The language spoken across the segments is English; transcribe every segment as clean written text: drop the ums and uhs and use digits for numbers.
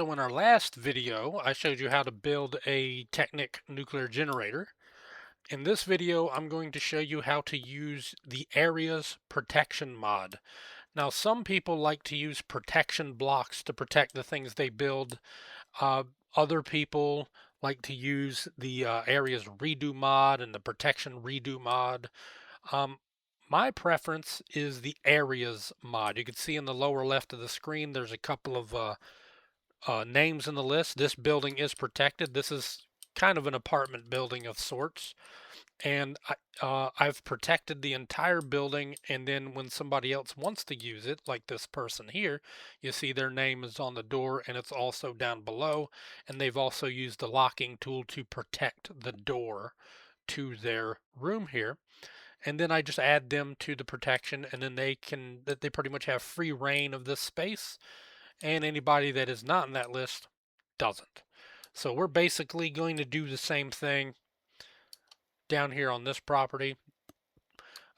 So in our last video, I showed you how to build a Technic nuclear generator. In this video, I'm going to show you how to use the Areas Protection mod. Now, some people like to use protection blocks to protect the things they build. Uh, Other people like to use the Areas Redo mod and the Protection Redo mod. Um, my preference is the Areas mod. You can see in the lower left of the screen, there's a couple of names in the list. This building is protected. This is kind of an apartment building of sorts. And I've protected the entire building. And then when somebody else wants to use it, like this person here, you see their name is on the door and it's also down below. And they've also used the locking tool to protect the door to their room here. And then I just add them to the protection, and then they pretty much have free reign of this space, and anybody that is not in that list doesn't. So we're basically going to do the same thing down here on this property.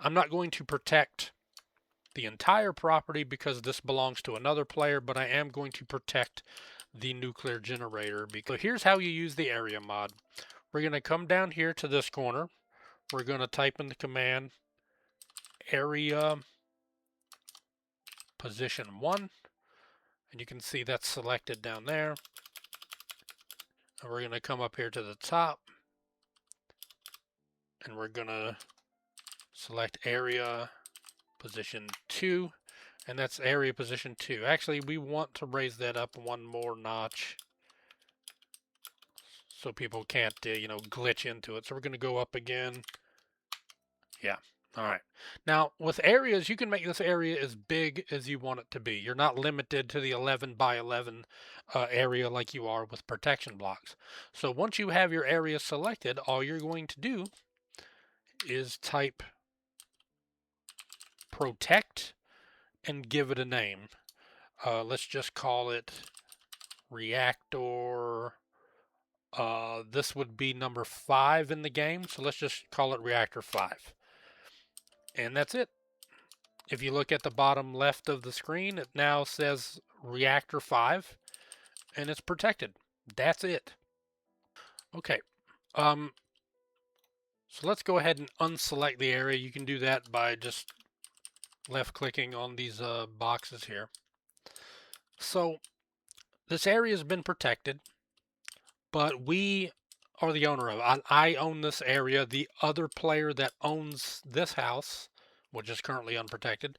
I'm not going to protect the entire property because this belongs to another player, but I am going to protect the nuclear generator. So here's how you use the area mod. We're going to come down here to this corner. We're going to type in the command area position 1, and you can see that's selected down there. And we're going to come up here to the top, and we're going to select area position 2, and that's area position 2. Actually, we want to raise that up one more notch so people can't, glitch into it. So we're going to go up again. Yeah. All right. Now, with areas, you can make this area as big as you want it to be. You're not limited to the 11 by 11 area like you are with protection blocks. So once you have your area selected, all you're going to do is type protect and give it a name. Let's just call it reactor. This would be number 5 in the game, so let's just call it reactor 5. And that's it. If you look at the bottom left of the screen, it now says reactor 5, and it's protected. That's it. Okay. So let's go ahead and unselect the area. You can do that by just left clicking on these boxes here. So this area has been protected, but we are the owner of it. I own this area. The other player that owns this house, which is currently unprotected,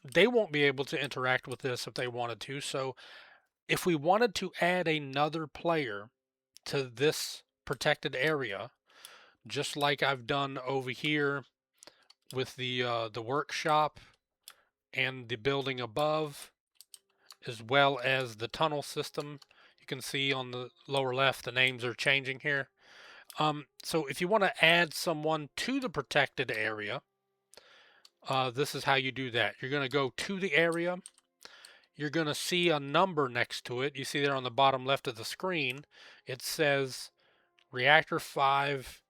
they won't be able to interact with this if they wanted to. So if we wanted to add another player to this protected area, just like I've done over here with the workshop and the building above, as well as the tunnel system. You can see on the lower left the names are changing here. So if you want to add someone to the protected area, this is how you do that. You're going to go to the area. You're going to see a number next to it. You see there on the bottom left of the screen, it says reactor 5,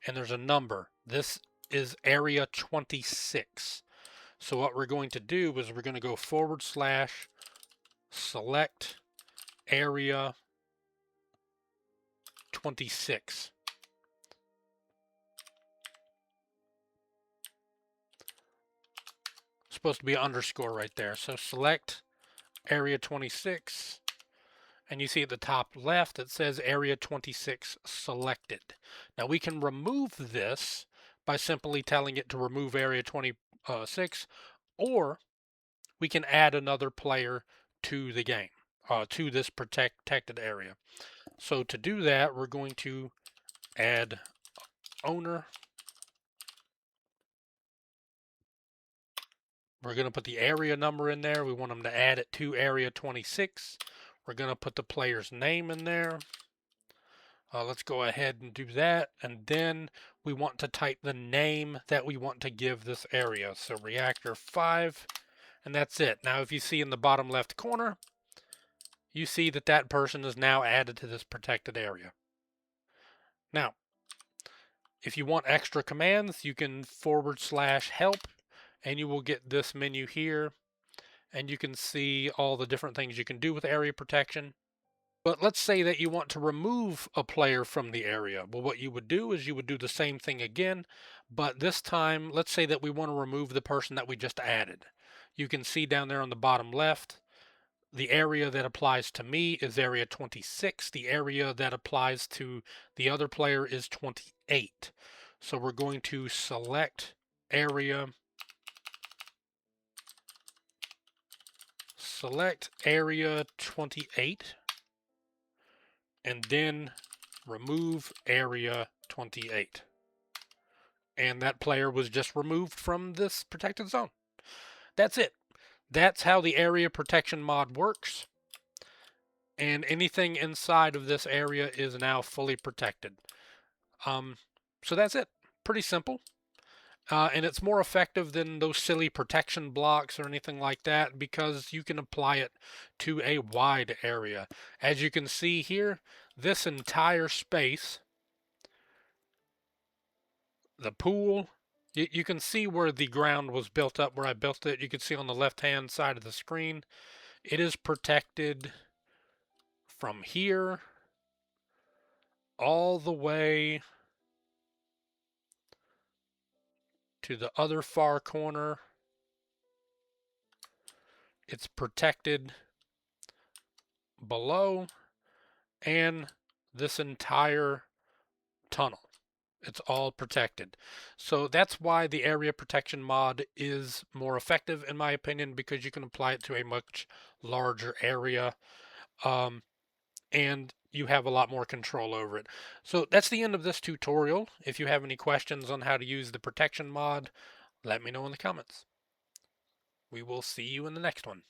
and there's a number. This is area 26. So what we're going to do is we're going to go / select area 26. It's supposed to be an underscore right there. So select area 26, and you see at the top left it says area 26 selected. Now we can remove this by simply telling it to remove area 26, or we can add another player to the game, to this protected area. So to do that, we're going to add owner. We're going to put the area number in there. We want them to add it to area 26. We're going to put the player's name in there. Let's go ahead and do that. And then we want to type the name that we want to give this area. So reactor 5, and that's it. Now, if you see in the bottom left corner, you see that that person is now added to this protected area. Now, if you want extra commands, you can / help, and you will get this menu here, and you can see all the different things you can do with area protection. But let's say that you want to remove a player from the area. Well, what you would do is you would do the same thing again, but this time, let's say that we want to remove the person that we just added. You can see down there on the bottom left, the area that applies to me is area 26. The area that applies to the other player is 28. So we're going to select area 28, and then remove area 28. And that player was just removed from this protected zone. That's it. That's how the area protection mod works. And anything inside of this area is now fully protected. So that's it. Pretty simple. And it's more effective than those silly protection blocks or anything like that because you can apply it to a wide area. As you can see here, this entire space, the pool, you can see where the ground was built up, where I built it. You can see on the left-hand side of the screen, it is protected from here all the way to the other far corner. It's protected below and this entire tunnel. It's all protected. So that's why the area protection mod is more effective in my opinion, because you can apply it to a much larger area, and you have a lot more control over it. So that's the end of this tutorial. If you have any questions on how to use the protection mod, let me know in the comments. We will see you in the next one.